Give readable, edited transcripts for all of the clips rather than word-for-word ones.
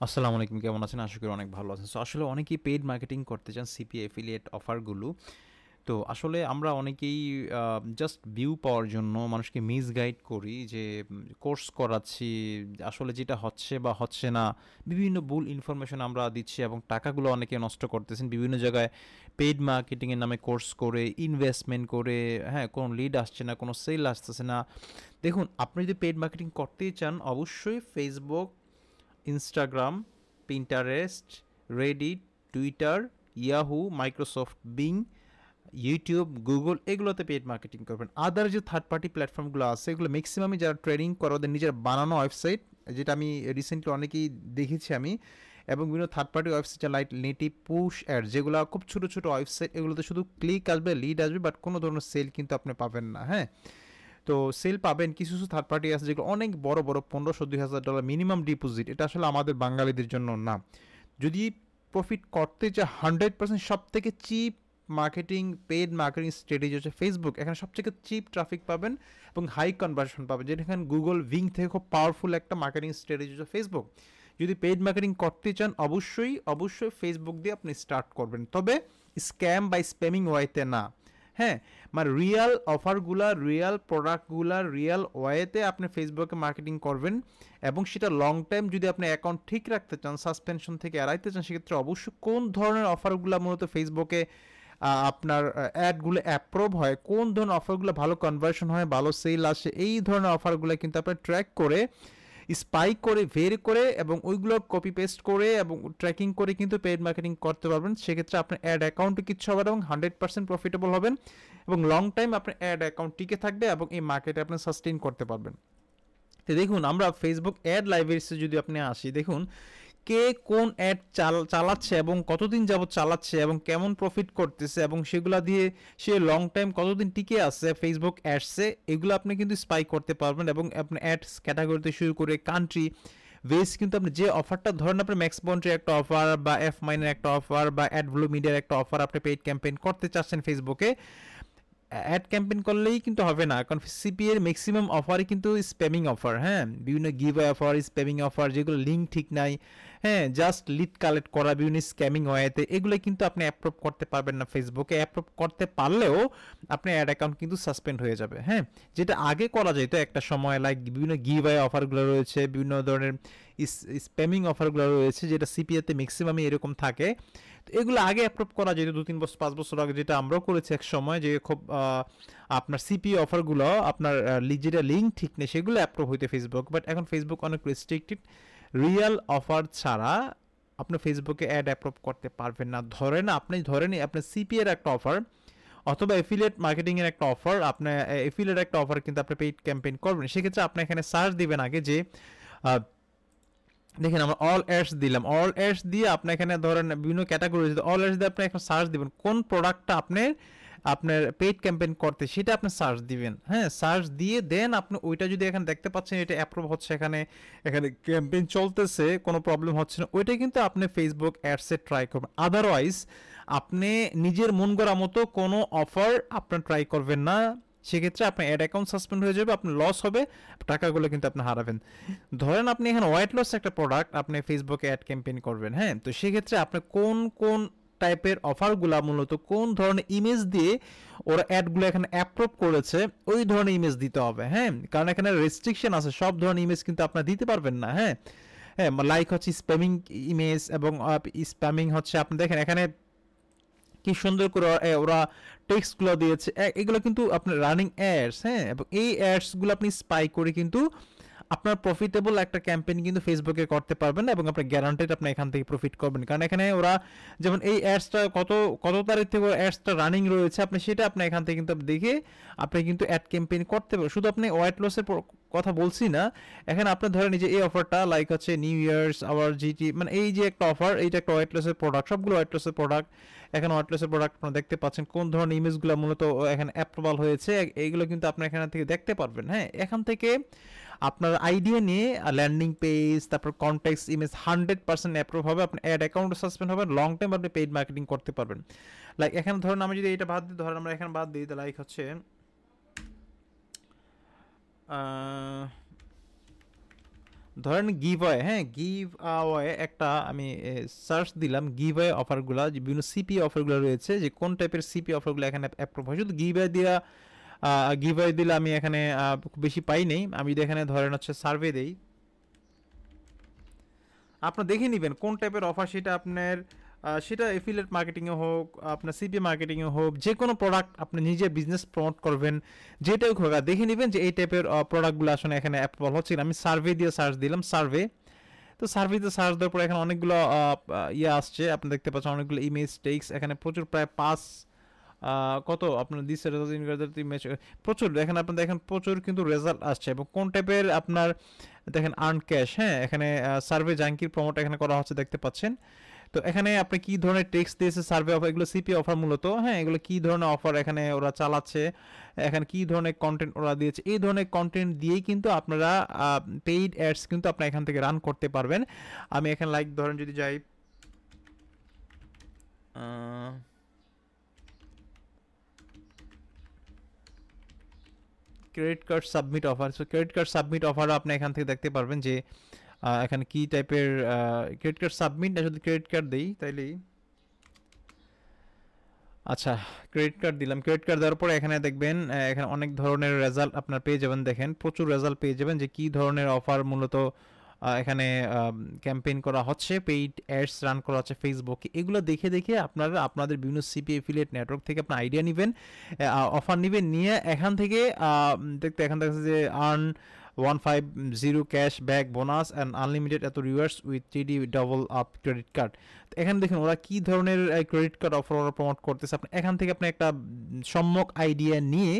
আসসালামু আলাইকুম, কেমন আছেন? আশা করি অনেক ভালো আছেন। সো আসলে অনেকেই পেইড মার্কেটিং করতে চান, সিপিএ এফিলিয়েট অফারগুলো। তো আসলে আমরা অনেকেই জাস্ট ভিউ পাওয়ার জন্য মানুষকে মিসগাইড করি যে কোর্স করাচ্ছি, আসলে যেটা হচ্ছে বা হচ্ছে না, বিভিন্ন ভুল ইনফরমেশন আমরা দিচ্ছি এবং টাকাগুলো অনেকে নষ্ট করতেছেন বিভিন্ন জায়গায় পেইড মার্কেটিংয়ের নামে কোর্স করে, ইনভেস্টমেন্ট করে। হ্যাঁ, কোনো লিড আসছে না, কোনো সেল আসতেছে না। দেখুন, আপনি যদি পেইড মার্কেটিং করতেই চান, অবশ্যই Facebook, Instagram, Pinterest, Reddit, Twitter, Yahoo, Microsoft being, YouTube, Google, এগুলোতে পেড মার্কেটিং করবেন। আদার যে থার্ড পার্টি প্ল্যাটফর্মগুলো আছে, এগুলো ম্যাক্সিমামই যারা ট্রেডিং করে ওদের নিজের বানানো ওয়েবসাইট, যেটা আমি রিসেন্টলি অনেকেই দেখেছি আমি, এবং বিভিন্ন third party website like native, push ad, যেগুলো খুব ছোটো ছোটো ওয়েবসাইট, এগুলোতে শুধু ক্লিক আসবে, লিড আসবে, বাট কোনো ধরনের সেল কিন্তু আপনি পাবেন না। হ্যাঁ, তো সেল পাবেন। কিছু কিছু থার্ড পার্টি আছে যেগুলো অনেক বড় বড়, 1500-2000 ডলার মিনিমাম ডিপোজিট। এটা আসলে আমাদের বাঙালিদের জন্য না। যদি প্রফিট করতে চায় 100%, সব থেকে cheap marketing, paid marketing strategy হচ্ছে ফেসবুক। এখানে সবথেকে চিপ ট্রাফিক পাবেন এবং হাই কনভার্সন পাবেন, যেখানে গুগল ভিং থেকে খুব পাওয়ারফুল একটা মার্কেটিং স্ট্র্যাটেজি হচ্ছে ফেসবুক। যদি পেড মার্কেটিং করতে চান, অবশ্যই অবশ্যই ফেসবুক দিয়ে আপনি স্টার্ট করবেন, তবে স্ক্যাম বা স্প্যামিং ওয়াইতে না। হ্যাঁ, মানে রিয়াল অফারগুলা, রিয়াল প্রোডাক্টগুলা, রিয়াল ওয়েতে আপনি ফেসবুকে মার্কেটিং করবেন। এবং সেটা লং টাইম যদি আপনি অ্যাকাউন্ট ঠিক রাখতে চান, সাসপেনশন থেকে এড়াইতে চান, সেক্ষেত্রে অবশ্যই কোন ধরনের অফারগুলো মূলত ফেসবুকে আপনার অ্যাডগুলো অ্যাপ্রুভ হয়, কোন ধরনের অফারগুলো ভালো কনভার্সন হয়, ভালো সেল আসে, এই ধরনের অফারগুলো কিন্তু আপনি ট্র্যাক করে, স্পাইক করে, ভের করে এবং ওইগুলো কপি পেস্ট করে এবং ট্র্যাকিং করে কিন্তু পেইড মার্কেটিং করতে পারবেন। সেক্ষেত্রে আপনার অ্যাড অ্যাকাউন্টে কিচ্ছু হবে না এবং 100% প্রফিটেবল হবেন এবং লং টাইম আপনার অ্যাড অ্যাকাউন্ট টিকে থাকবে এবং এই মার্কেটে আপনি সাস্টেইন করতে পারবেন। তো দেখুন, আমরা ফেসবুক অ্যাড লাইব্রেরিতে যদি আপনি আসি, দেখুন কে কোন অ্যাড চালাচ্ছে এবং কতদিন যাবত চালাচ্ছে এবং কেমন প্রফিট করতেছে এবং সেগুলা দিয়ে সে লং টাইম কতদিন টিকে আছে ফেসবুক অ্যাডসে, এগুলো আপনি কিন্তু স্পাই করতে পারবেন। এবং আপনি অ্যাডস ক্যাটাগরিতে শুরু করে কান্ট্রি বেস কিন্তু আপনি যে অফারটা ধরেন, আপনি ম্যাক্স বন্ডের একটা অফার বা এফ মাইনের একটা অফার বা অ্যাডব্লু মিডিয়ার একটা অফার আপনি পেইড ক্যাম্পেইন করতে চাচ্ছেন ফেসবুকে, অ্যাড ক্যাম্পেইন করলেই কিন্তু হবে না, কারণ সিপিএর ম্যাক্সিমাম অফারই কিন্তু স্প্যামিং অফার। হ্যাঁ, বিভিন্ন গিভ অফার, স্প্যামিং অফার, যেগুলো লিঙ্ক ঠিক নাই, হ্যাঁ, জাস্ট লিড কালেক্ট করা বিভিন্ন স্ক্যামিং ওয়েতে, এগুলো কিন্তু আপনি অ্যাপ্রুভ করতে পারবেন না ফেসবুকে। অ্যাপ্রুভ করতে পারলেও আপনার অ্যাড অ্যাকাউন্ট কিন্তু সাসপেন্ড হয়ে যাবে। হ্যাঁ, যেটা আগে করা যেত একটা সময়, লাইক বিভিন্ন গিভ অফারগুলো রয়েছে, বিভিন্ন ধরনের স্প্যামিং অফারগুলো রয়েছে, যেটা সিপিএতে ম্যাক্সিমামই এরকম থাকে। তো এগুলো আগে অ্যাপ্রুভ করা যেত 2-3 বছর 5 বছর আগে, যেটা আমরাও করেছি এক সময়, যে খুব আপনার সিপি অফারগুলো আপনার যেটা লিঙ্ক ঠিক নেই সেগুলো অ্যাপ্রুভ হইতে ফেসবুক। বাট এখন ফেসবুক অনেক রেস্ট্রিক্টেড, রিয়েল অফার ছাড়া আপনি ফেসবুকে অ্যাড অ্যাপ্রুভ করতে পারবেন না। ধরেন আপনার সিপি এর একটা অফার অথবা এফিলিয়েট মার্কেটিং এর একটা অফার, আপনার এফিলিয়েট একটা অফার কিন্তু আপনি পেইড ক্যাম্পেইন করবেন, সেক্ষেত্রে আপনি এখানে সার্চ দিবেন আগে যে দেখেন আমরা অল অ্যাডস দিলাম, অল অ্যাডস দিয়ে আপনি এখানে ধরেন বিভিন্ন ক্যাটাগরি, অল অ্যাডস দিয়ে আপনি এখন সার্চ দিবেন কোন প্রোডাক্টটা আপনার পেইড ক্যাম্পেইন করতে, সেটা আপনি সার্চ দিবেন। হ্যাঁ, সার্চ দিয়ে দেন আপনি ওইটা যদি এখানে দেখতে পাচ্ছেন এটা অ্যাপ্রুভ হচ্ছে, এখানে এখানে ক্যাম্পেইন চলতেছে, কোনো প্রবলেম হচ্ছে না, ওইটা কিন্তু আপনি ফেসবুক অ্যাডসে ট্রাই করবেন। আদারওয়াইজ আপনি নিজের মন গড়া মতো কোনো অফার আপনার ট্রাই করবেন না, সেক্ষেত্রে আপনার অ্যাড অ্যাকাউন্ট সাসপেন্ড হয়ে যাবে, আপনার লস হবে, টাকাগুলো কিন্তু আপনি হারাবেন। ধরেন আপনি এখানে ওয়েট লস একটা প্রোডাক্ট আপনি ফেসবুকে অ্যাড ক্যাম্পেইন করবেন। হ্যাঁ, তো সেক্ষেত্রে আপনি কোন কোন টাইপের অফারগুলো, মূলত কোন ধরনের ইমেজ দিয়ে ওরা অ্যাডগুলো এখানে অ্যাপ্রুভ করেছে, ওই ধরনের ইমেজ দিতে হবে। হ্যাঁ, কারণ এখানে রেস্ট্রিকশন আছে, সব ধরনের ইমেজ কিন্তু আপনার দিতে পারবেন না। হ্যাঁ, হ্যাঁ, লাইক হচ্ছে স্প্যামিং ইমেজ, এবং স্প্যামিং হচ্ছে আপনি দেখেন এখানে কি সুন্দর করে ওরা টেক্সটগুলো দিয়েছে, এগুলো কিন্তু আপনার রানিং অ্যাডস। হ্যাঁ, এবং এই অ্যাডসগুলো আপনি স্পাই করে কিন্তু আপনার প্রফিটেবল একটা ক্যাম্পেইন কিন্তু ফেসবুকে করতে পারবেন এবং আপনার গ্যারান্টেড আপনি এখান থেকে প্রফিট করবেন। কারণ এখানে ওরা যেমন এই অ্যাডসটা কত কত তারিখ থেকে অ্যাডসটা রানিং রয়েছে, আপনি সেটা আপনি এখান থেকে কিন্তু দেখে আপনি কিন্তু অ্যাড ক্যাম্পেইন করতে পারবেন। শুধু আপনি ওয়েট লসের কথা বলছি না, এখানে আপনার ধরেন এই যে এই অফারটা লাইক হচ্ছে নিউ ইয়ার্স আওয়ার জিটি, মানে এই যে একটা অফার, এইটা একটা ওয়েট লসের প্রোডাক্ট, সবগুলো ওয়েট লসের প্রোডাক্ট। এখানে ওয়েট লসের প্রোডাক্ট আপনারা দেখতে পাচ্ছেন কোন ধরনের ইমেজগুলো মূলত এখানে অ্যাপ্রুভাল হয়েছে, এইগুলো কিন্তু আপনি এখান থেকে দেখতে পারবেন। হ্যাঁ, এখান থেকে আপনার আইডিয়া নিয়ে ল্যান্ডিং পেজ, তারপর কন্টেক্সট ইমেজ 100% অ্যাপ্রুভ হবে, আপনার অ্যাড অ্যাকাউন্ট সাসপেন্ড হবে, লং টাইম আপনি পেইড মার্কেটিং করতে পারবেন। লাইক এখানে ধরুন আমি যদি এটা বাদ দিই, ধরেন আমরা এখানে বাদ দিই, লাইক হচ্ছে ধরেন গিভ অ্যাওয়ে, হ্যাঁ গিভ অ্যাওয়ে একটা আমি সার্চ দিলাম গিভ অ্যাওয়ে অফারগুলো, যে বিভিন্ন সিপি অফারগুলো রয়েছে, যে কোন টাইপের সিপি অফারগুলো এখানে অ্যাপ্রুভ হয়। শুধু গিভ অ্যাওয়ে দিয়া গিভ অ্যাওয়ে দিলে আমি এখানে খুব বেশি পাই নেই। আমি যদি এখানে ধরেন হচ্ছে সার্ভে দেই, আপনার দেখে নেবেন কোন টাইপের অফার, সেটা আপনার সেটা এফিলিয়েট মার্কেটিংয়ে হোক, আপনার সিপি মার্কেটিংয়ে হোক, যে কোনো প্রোডাক্ট আপনি নিজে বিজনেস প্রমোট করবেন, যেটাই হোক দেখে নেবেন যে এই টাইপের প্রোডাক্টগুলো আসলে এখানে অ্যাপ্রুভাল হচ্ছে কিনা। আমি সার্ভে দিয়ে সার্চ দিলাম সার্ভে, তো সার্ভেতে সার্চ দেওয়ার পর এখানে অনেকগুলো ইয়ে আসছে, আপনি দেখতে পাচ্ছেন অনেকগুলো ইমেজ টেক্স এখানে প্রচুর, প্রায় 5 কত আপনার দিচ্ছে রেজাল্ট ইমেজ প্রচুর, দেখেন আপনি দেখেন প্রচুর কিন্তু রেজাল্ট আসছে। এবং কোন টাইপের আপনার দেখেন আর্ন ক্যাশ, হ্যাঁ এখানে সার্ভে জাঙ্কির প্রমোট এখানে করা হচ্ছে দেখতে পাচ্ছেন। তো এখানে আপনি কি ধরনের টেক্সট দিয়েছে সার্ভে অফার, এগুলো সিপি অফার মূলত, হ্যাঁ এগুলো কি ধরনের অফার এখানে ওরা চালাচ্ছে, এখানে কি ধরনের কন্টেন্ট ওরা দিয়েছে, এই ধরনের কন্টেন্ট দিয়েই কিন্তু আপনারা পেইড অ্যাডস কিন্তু আপনারা এখান থেকে রান করতে পারবেন। আমি এখানে লাইক ধরেন যদি যাই credit card submit offer, so credit card submit অফারও আপনি এখান থেকে দেখতে পারবেন যে এখানে কি টাইপের ক্রেডিট কার্ড সাবমিট, না যদি ক্রেডিট কার্ড দিই তাইলেই, আচ্ছা ক্রেডিট কার্ড দিলাম, ক্রেডিট কার্ড দেওয়ার পরে এখানে দেখবেন এখানে অনেক ধরনের রেজাল্ট আপনার পেয়ে যাবেন, দেখেন প্রচুর রেজাল্ট পেয়ে যাবেন যে কি ধরনের অফার মূলত এখানে ক্যাম্পেইন করা হচ্ছে, পেইড অ্যাডস রান করা হচ্ছে ফেসবুকে। এগুলো দেখে দেখে আপনারা আপনাদের বিভিন্ন সিপি এফিলিয়েট নেটওয়ার্ক থেকে আপনার আইডিয়া নেবেন, অফার নেবেন, নিয়ে এখান থেকে দেখতে এখান থেকে যে earn 150 cash back bonus and unlimited এত rewards with 3D double up credit card. এখানে দেখুন ওরা কি ধরনের ক্রেডিট কার্ড অফার ওরা প্রমোট করতেছে, আপনি এখান থেকে আপনি একটা সম্যক আইডিয়া নিয়ে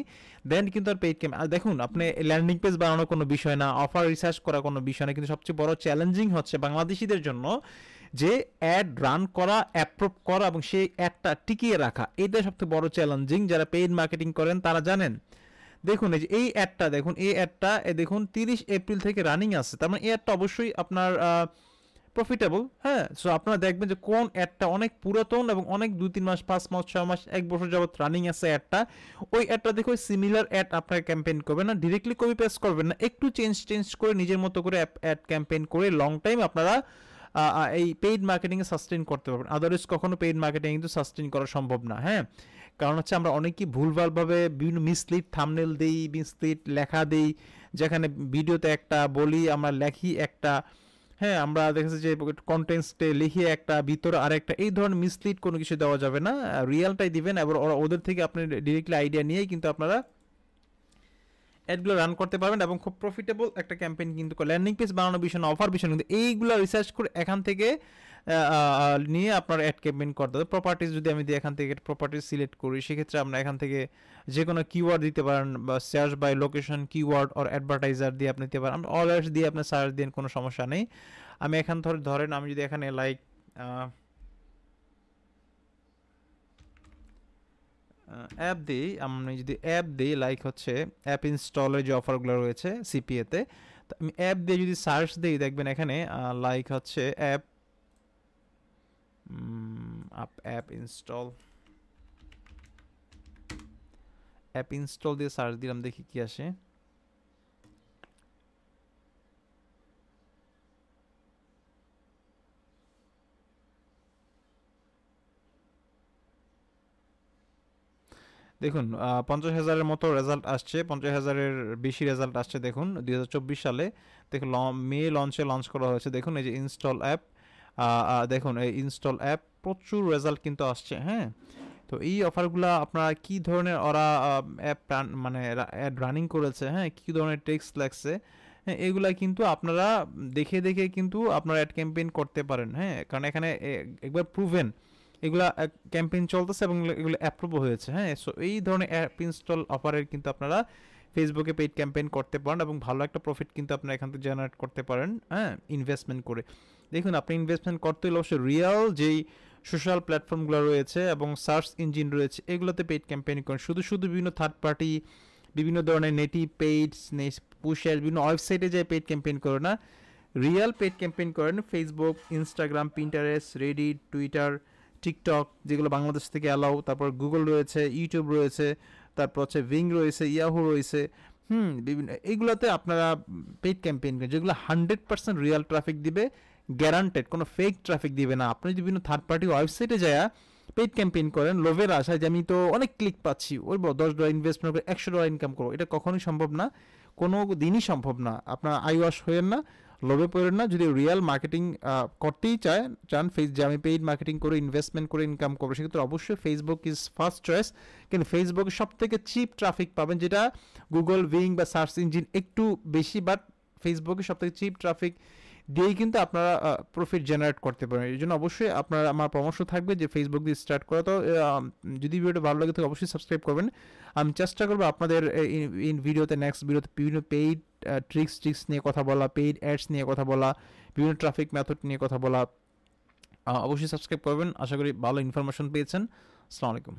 দেন কিন্তু আর পেইড ক্যাম্প, আর দেখুন আপনি ল্যান্ডিং পেজ বানানোর কোনো বিষয় না, অফার রিসার্চ করা কোনো বিষয় না, কিন্তু সবচেয়ে বড় চ্যালেঞ্জিং হচ্ছে বাংলাদেশিদের জন্য যে অ্যাড রান করা, অ্যাপ্রুভ করা এবং সেই অ্যাডটা টিকিয়ে রাখা, এটা সবচেয়ে বড় চ্যালেঞ্জিং। যারা পেইড মার্কেটিং করেন তারা জানেন। দেখুন এই যে এই অ্যাডটা দেখুন, এই অ্যাডটা দেখুন 30 এপ্রিল থেকে রানিং আছে, তার মানে এই অ্যাডটা অবশ্যই আপনার প্রফিটেবল, হ্যাঁ। সো আপনারা দেখবেন যে কোন অ্যাডটা অনেক পুরাতন এবং অনেক 2-3 মাস 5 মাস 6 মাস 1 বছর যাবত রানিং আছে অ্যাডটা, ওই অ্যাডটা দেখে ওই সিমিলার অ্যাড আপনারা ক্যাম্পেইন করবেন না, ডিরেক্টলি কপি পেস্ট করবেন না, একটু চেঞ্জ করে নিজের মতো করে অ্যাড ক্যাম্পেইন করে লং টাইম আপনারা এই পেইড মার্কেটিংয়ে সাস্টেইন করতে পারবেন। আদারওয়াইজ কখনো পেইড মার্কেটিং কিন্তু সাস্টেইন করা সম্ভব না, হ্যাঁ। কারণ হচ্ছে আমরা অনেকেই ভুলভালভাবে বিভিন্ন মিসলিড থাম্বনেল দেই, মিসলিড লেখা দেই, যেখানে ভিডিওতে একটা বলি আমরা লেখি একটা, হ্যাঁ আমরা দেখেছি যে কন্টেন্টসে লিখে একটা ভিতরে আরেকটা, এই ধরনের মিসলিড কোনো কিছু দেওয়া যাবে না, রিয়েলটাই দিবেন। এবার ওরা ওদের থেকে আপনি ডিরেক্টলি আইডিয়া নিয়েই কিন্তু আপনারা অ্যাডগুলো রান করতে পারবেন এবং খুব প্রফিটেবল একটা ক্যাম্পেইন কিন্তু ল্যান্ডিং পেজ বানানোর বিষয় না, অফার বিষয়, কিন্তু এইগুলো রিসার্চ করে এখান থেকে নিয়ে আপনার অ্যাড ক্যাম্পেইন করতে হবে। প্রপার্টিজ যদি আমি দিই, এখান থেকে প্রপার্টিজ সিলেক্ট করি, সেক্ষেত্রে আমরা এখান থেকে যে কোনো কিওয়ার্ড দিতে পারেন, বা search by location keyword or advertiser দিয়ে আপনি দিতে পারেন, অল অ্যাডস দিয়ে আপনি সার্চ দিন, কোনো সমস্যা নেই। আমি এখান ধরেন আমি যদি এখানে লাইক অ্যাপ দিই, আমি যদি অ্যাপ দিই লাইক হচ্ছে অ্যাপ ইনস্টলের যে অফারগুলো রয়েছে সিপিএতে, তো আমি অ্যাপ দিয়ে যদি সার্চ দিই দেখবেন এখানে লাইক হচ্ছে অ্যাপ অ্যাপ ইনস্টল দিয়ে সার্চ দিলাম, দেখি কি আসে। দেখুন 50,000-এর মতো রেজাল্ট আসছে, 50,000-এর বেশি রেজাল্ট আসছে দেখুন 2024 সালে। দেখুন মে লঞ্চ করা হয়েছে, দেখুন এই যে ইনস্টল অ্যাপ, দেখুন এই ইনস্টল অ্যাপ প্রচুর রেজাল্ট কিন্তু আসছে, হ্যাঁ। তো এই অফারগুলা আপনারা কি ধরনের ওরা অ্যাপ মানে অ্যাড রানিং করেছে, হ্যাঁ কী ধরনের টেক্সট লাগছে, হ্যাঁ এগুলা কিন্তু আপনারা দেখে দেখে কিন্তু আপনারা অ্যাড ক্যাম্পেইন করতে পারেন, হ্যাঁ। কারণ এখানে একবার প্রুভেন এগুলা ক্যাম্পেইন চলতেছে এবং এগুলো অ্যাপ্রুভ হয়েছে, হ্যাঁ। সো এই ধরনের অ্যাপ ইনস্টল অফারের কিন্তু আপনারা ফেসবুকে পেইড ক্যাম্পেইন করতে পারেন এবং ভালো একটা প্রফিট কিন্তু আপনারা এখান থেকে জেনারেট করতে পারেন, হ্যাঁ ইনভেস্টমেন্ট করে। দেখুন আপনি ইনভেস্টমেন্ট করতে হলে অবশ্যই রিয়েল যেই সোশ্যাল প্ল্যাটফর্মগুলো রয়েছে এবং সার্চ ইঞ্জিন রয়েছে এগুলোতে পেইড ক্যাম্পেইন করেন, শুধু বিভিন্ন থার্ড পার্টি বিভিন্ন ধরনের নেটিভ পেইড পুশের বিভিন্ন ওয়েবসাইটে যে পেইড ক্যাম্পেইন করে না, রিয়েল পেইড ক্যাম্পেইন করেন Facebook, Instagram, Pinterest, Reddit, Twitter, TikTok যেগুলো বাংলাদেশ থেকে অ্যালাউ, তারপর গুগল রয়েছে, ইউটিউব রয়েছে, তারপর হচ্ছে ভিং রয়েছে, ইয়াহু রয়েছে, বিভিন্ন এইগুলোতে আপনারা পেইড ক্যাম্পেইন করেন যেগুলো 100% রিয়েল ট্রাফিক দিবে, গ্যারান্টেড, কোনো ফেক ট্রাফিক দিবে না। আপনি যদি বিভিন্ন থার্ড পার্টি ওয়েবসাইটে যায় পেইড ক্যাম্পেইন করেন লোভের আশায় যে আমি তো অনেক ক্লিক পাচ্ছি, ওই $10 ইনভেস্টমেন্ট করে $100 ইনকাম করবো, এটা কখনোই সম্ভব না, কোনো দিনই সম্ভব না। আপনার আই ওয়াশ হয়েন না, লোভে পড়েন না। যদি রিয়েল মার্কেটিং করতেই চান যে আমি পেইড মার্কেটিং করে ইনভেস্টমেন্ট করে ইনকাম করবো, সেক্ষেত্রে অবশ্যই ফেসবুক ইজ ফার্স্ট চয়েস। কিন্তু ফেসবুকে সব থেকে চিপ ট্রাফিক পাবেন, যেটা গুগল, বিং বা সার্চ ইঞ্জিন একটু বেশি, বাট ফেসবুকে সব থেকে চিপ ট্রাফিক দিয়েই কিন্তু আপনারা প্রফিট জেনারেট করতে পারেন। এই জন্য অবশ্যই আপনার আমার পরামর্শ থাকবে যে ফেসবুক দিয়ে স্টার্ট করা। তো যদি ভিডিওটা ভালো লাগে তো অবশ্যই সাবস্ক্রাইব করবেন। আমি চেষ্টা করবো আপনাদের নেক্সট ভিডিওতে বিভিন্ন পেইড ট্রিক্স নিয়ে কথা বলা, পেইড অ্যাডস নিয়ে কথা বলা, বিভিন্ন ট্রাফিক মেথড নিয়ে কথা বলা। অবশ্যই সাবস্ক্রাইব করবেন। আশা করি ভালো ইনফরমেশন পেয়েছেন। আসসালামু আলাইকুম।